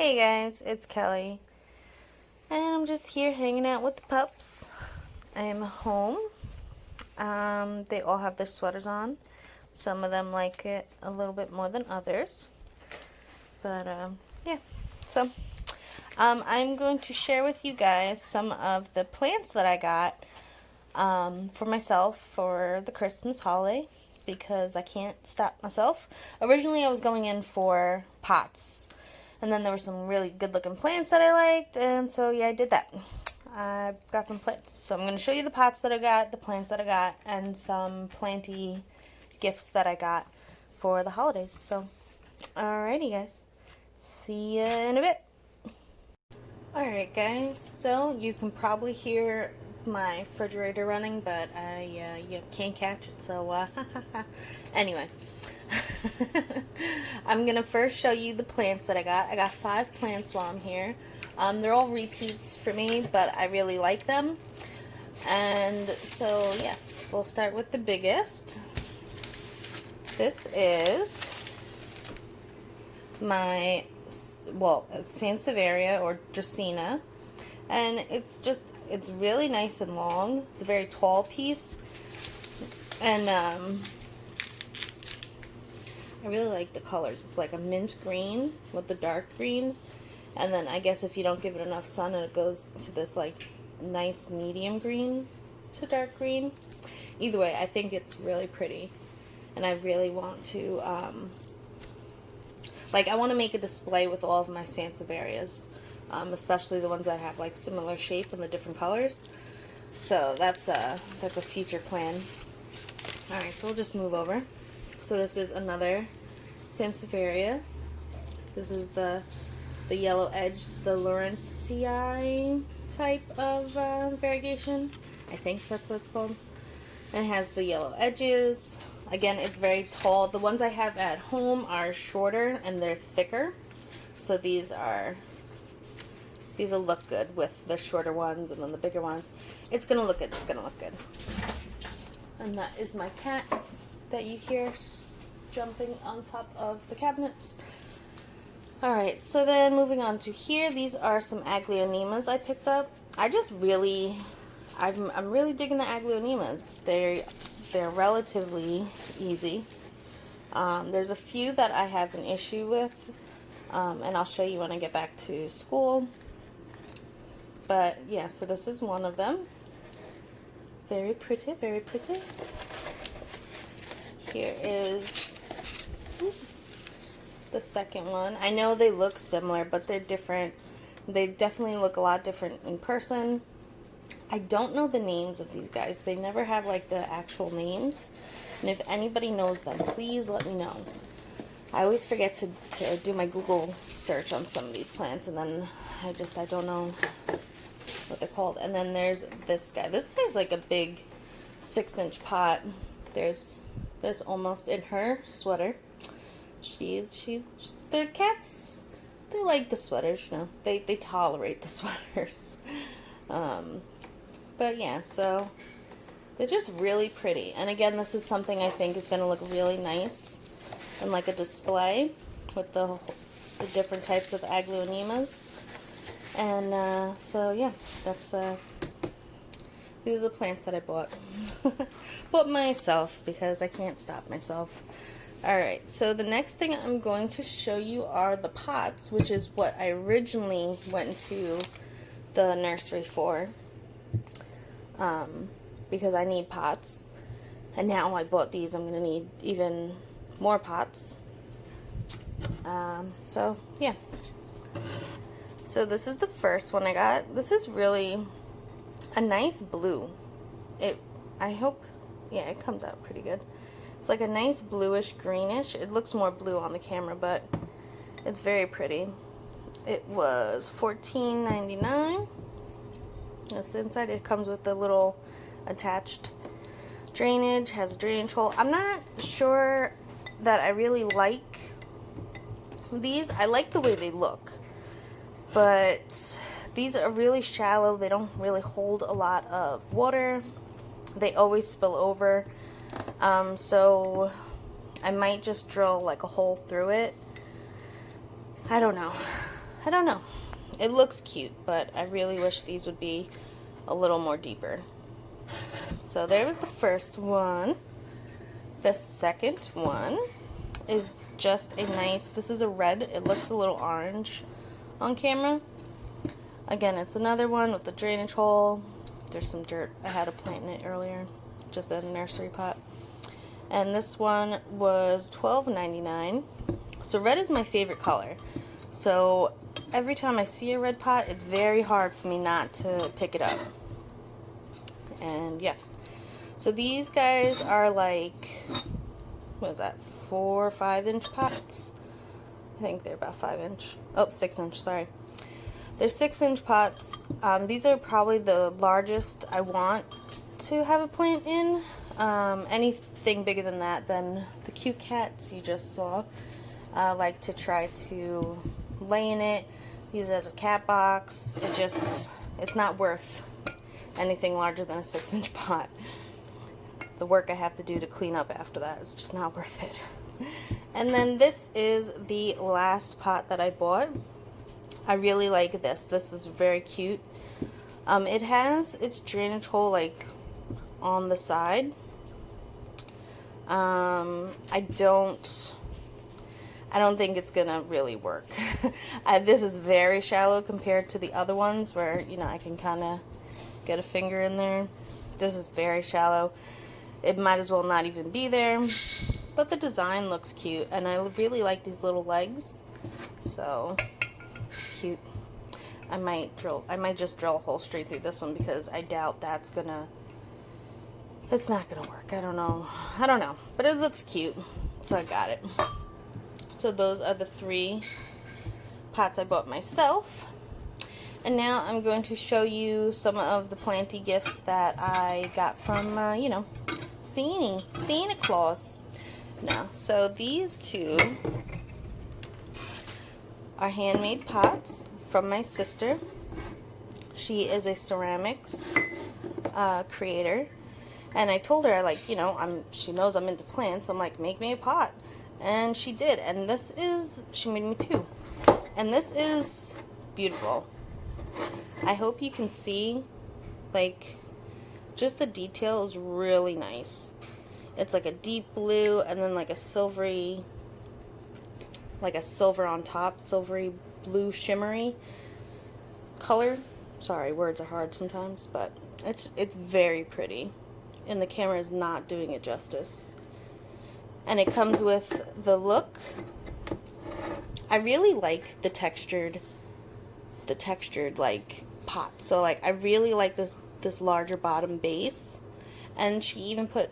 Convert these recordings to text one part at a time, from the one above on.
Hey guys, it's Kelly, and I'm just here hanging out with the pups. I am home. They all have their sweaters on. Some of them like it a little bit more than others, but yeah. So I'm going to share with you guys some of the plants that I got for myself for the Christmas holiday because I can't stop myself. Originally, I was going in for pots. And then there were some really good looking plants that I liked, and so yeah, I did that. I got some plants. So I'm going to show you the pots that I got, the plants that I got, and some planty gifts that I got for the holidays. So, alrighty guys. See ya in a bit. Alright guys, so you can probably hear my refrigerator running, but you can't catch it, so anyway. I'm gonna first show you the plants that I got. I got 5 plants while I'm here. They're all repeats for me, but I really like them. And so yeah, we'll start with the biggest. This is my Sansevieria or Dracaena, and it's really nice and long. It's a very tall piece, and I really like the colors. It's like a mint green with the dark green, and then I guess if you don't give it enough sun, it goes to this like nice medium green to dark green. Either way, I think it's really pretty, and I really want to I want to make a display with all of my Sansevierias, especially the ones that have like similar shape and the different colors. So that's a future plan. All right, so we'll just move over. So this is another Sansevieria. This is the yellow edged, the Laurentii type of variegation. I think that's what it's called. And it has the yellow edges. Again, it's very tall. The ones I have at home are shorter and they're thicker. So these will look good with the shorter ones and then the bigger ones. It's gonna look good. It's gonna look good. And that is my cat that you hear jumping on top of the cabinets. Alright, so then moving on to here, these are some Aglaonemas I picked up. I'm really digging the Aglaonemas. They're relatively easy. There's a few that I have an issue with, and I'll show you when I get back to school. But yeah, so this is one of them. Very pretty, very pretty. Here is the second one. I know they look similar, but they're different. They definitely look a lot different in person. I don't know the names of these guys. They never have like the actual names. And if anybody knows them, please let me know. I always forget to do my Google search on some of these plants, and then I don't know what they're called. And then there's this guy. This guy's like a big 6-inch pot. There's almost in her sweater. The cats, they like the sweaters, you know. They tolerate the sweaters. But yeah, so they're just really pretty. And again, this is something I think is going to look really nice in like a display with the different types of Aglaonemas. And so yeah, these are the plants that I bought. Bought myself because I can't stop myself. Alright, so the next thing I'm going to show you are the pots, which is what I originally went to the nursery for. Because I need pots. And now I bought these, I'm going to need even more pots. So, yeah. So this is the first one I got. This is really a nice blue. I hope, yeah, it comes out pretty good. It's like a nice bluish greenish. It looks more blue on the camera, but it's very pretty. It was $14.99. That's the inside. It comes with the little attached drainage, has a drainage hole. I'm not sure that I really like these. I like the way they look, but these are really shallow. They don't really hold a lot of water. They always spill over. So I might just drill like a hole through it. I don't know. I don't know. It looks cute, but I really wish these would be a little more deeper. So there was the first one. The second one is just a nice, this is a red, it looks a little orange on camera. Again, it's another one with the drainage hole. There's some dirt. I had a plant in it earlier, just in a nursery pot. And this one was $12.99. So red is my favorite color. So every time I see a red pot, it's very hard for me not to pick it up. And yeah. So these guys are like, what is that, 4 or 5 inch pots? I think they're about 5 inch. Oh, 6 inch, sorry. They're 6 inch pots. These are probably the largest I want to have a plant in. Anything bigger than that, then the cute cats you just saw like to try to lay in it, use it as a cat box. It's not worth anything larger than a 6 inch pot. The work I have to do to clean up after that is just not worth it. And then this is the last pot that I bought. I really like this. This is very cute. It has its drainage hole like on the side. I don't think it's gonna really work. This is very shallow compared to the other ones where, you know, I can kind of get a finger in there. This is very shallow. It might as well not even be there. But the design looks cute, and I really like these little legs. So it's cute. I might just drill a hole straight through this one because I doubt it's not gonna work. I don't know, but it looks cute, so I got it. So those are the 3 pots I bought myself. And now I'm going to show you some of the planty gifts that I got from, you know, Santa Claus. Now, so these 2 are handmade pots from my sister. She is a ceramics creator. And I told her, like, you know, she knows I'm into plants, so I'm like, make me a pot. And she did. And she made me 2. And this is beautiful. I hope you can see, like, just the detail is really nice. It's like a deep blue and then like a silvery, like a silver on top, silvery blue shimmery color. Sorry, words are hard sometimes, but it's very pretty. And the camera is not doing it justice. And it comes with the look. I really like the textured like pot. So like I really like this larger bottom base. And she even put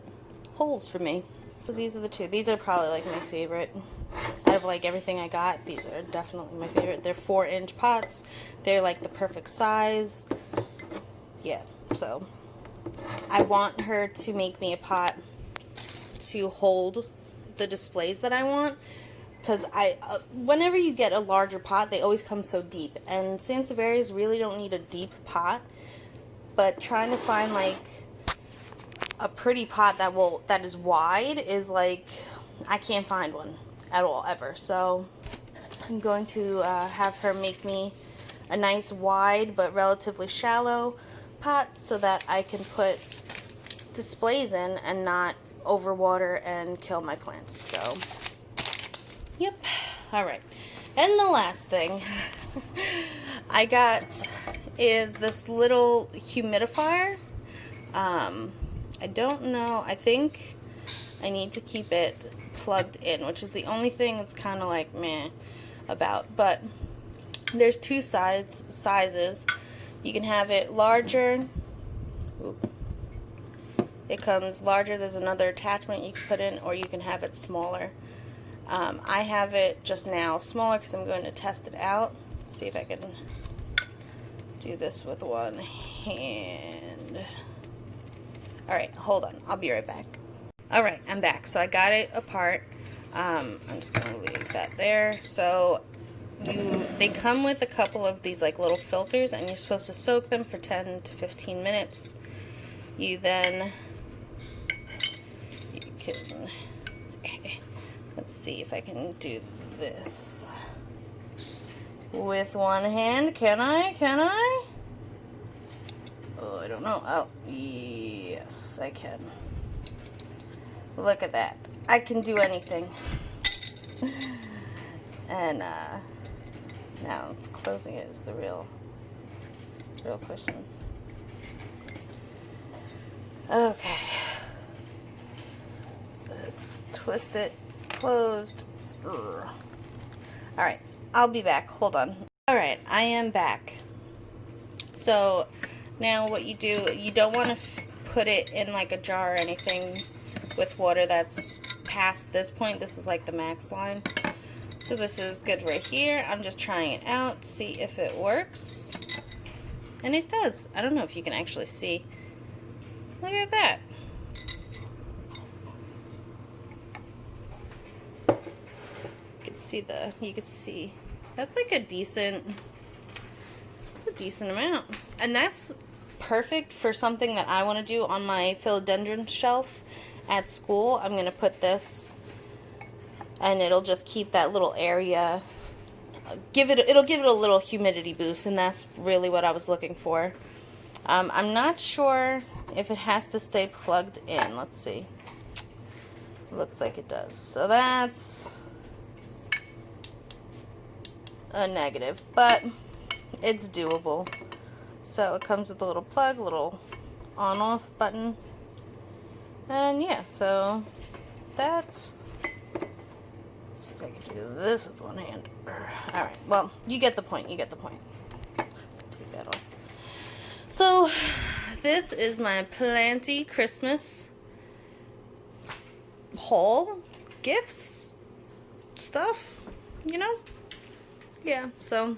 holes for me. So these are the 2. These are probably like my favorite. Out of like everything I got, these are definitely my favorite. They're 4 inch pots. They're like the perfect size. Yeah, so I want her to make me a pot to hold the displays that I want. Because whenever you get a larger pot, they always come so deep. And Sansevierias really don't need a deep pot. But trying to find like a pretty pot that is wide is like, I can't find one at all, ever. So I'm going to have her make me a nice wide but relatively shallow pot so that I can put displays in and not overwater and kill my plants. So yep. Alright. And the last thing I got is this little humidifier. I don't know. I think I need to keep it plugged in, which is the only thing that's kind of like meh about. But there's 2 sizes. You can have it larger. Oop. It comes larger. There's another attachment you can put in, or you can have it smaller. I have it just now smaller because I'm going to test it out. See if I can do this with one hand. Alright, hold on. I'll be right back. Alright, I'm back. So I got it apart. I'm just going to leave that there. So they come with a couple of these like little filters, and you're supposed to soak them for 10 to 15 minutes. You can, let's see if I can do this. with one hand. Can I? Can I? Oh, I don't know. Oh, yes, I can. Look at that. I can do anything. And now closing it is the real question. Okay. Let's twist it. Closed. Alright, I'll be back. Hold on. Alright, I am back. So, now what you do, you don't want to put it in like a jar or anything with water that's past this point. This is like the max line. So this is good right here. I'm just trying it out to see if it works. And it does. I don't know if you can actually see. Look at that. You could see that's like a decent amount, and that's perfect for something that I want to do on my philodendron shelf at school. I'm gonna put this, and it'll just keep that little area, it'll give it a little humidity boost, and that's really what I was looking for. I'm not sure if it has to stay plugged in. Let's see. Looks like it does. So that's a negative, but it's doable. So it comes with a little plug, little on-off button, and yeah, so that's, let's see if I can do this with one hand. Alright, well, you get the point, Take that off. So this is my Planty Christmas haul, gifts, stuff, you know? Yeah, so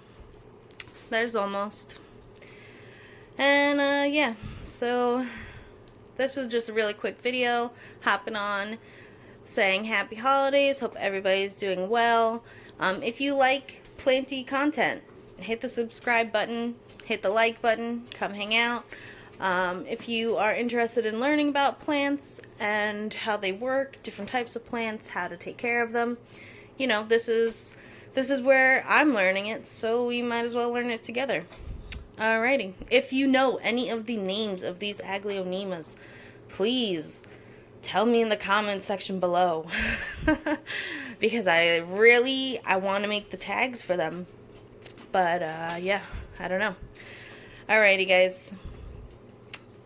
there's almost. And yeah, so this is just a really quick video, hopping on, saying happy holidays, hope everybody's doing well. If you like planty content, hit the subscribe button, hit the like button, come hang out. If you are interested in learning about plants and how they work, different types of plants, how to take care of them, you know, this is where I'm learning it, so we might as well learn it together. Alrighty. If you know any of the names of these Aglaonemas, please tell me in the comments section below. Because I want to make the tags for them. But, yeah, I don't know. Alrighty, guys.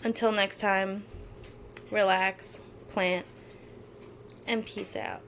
Until next time, relax, plant, and peace out.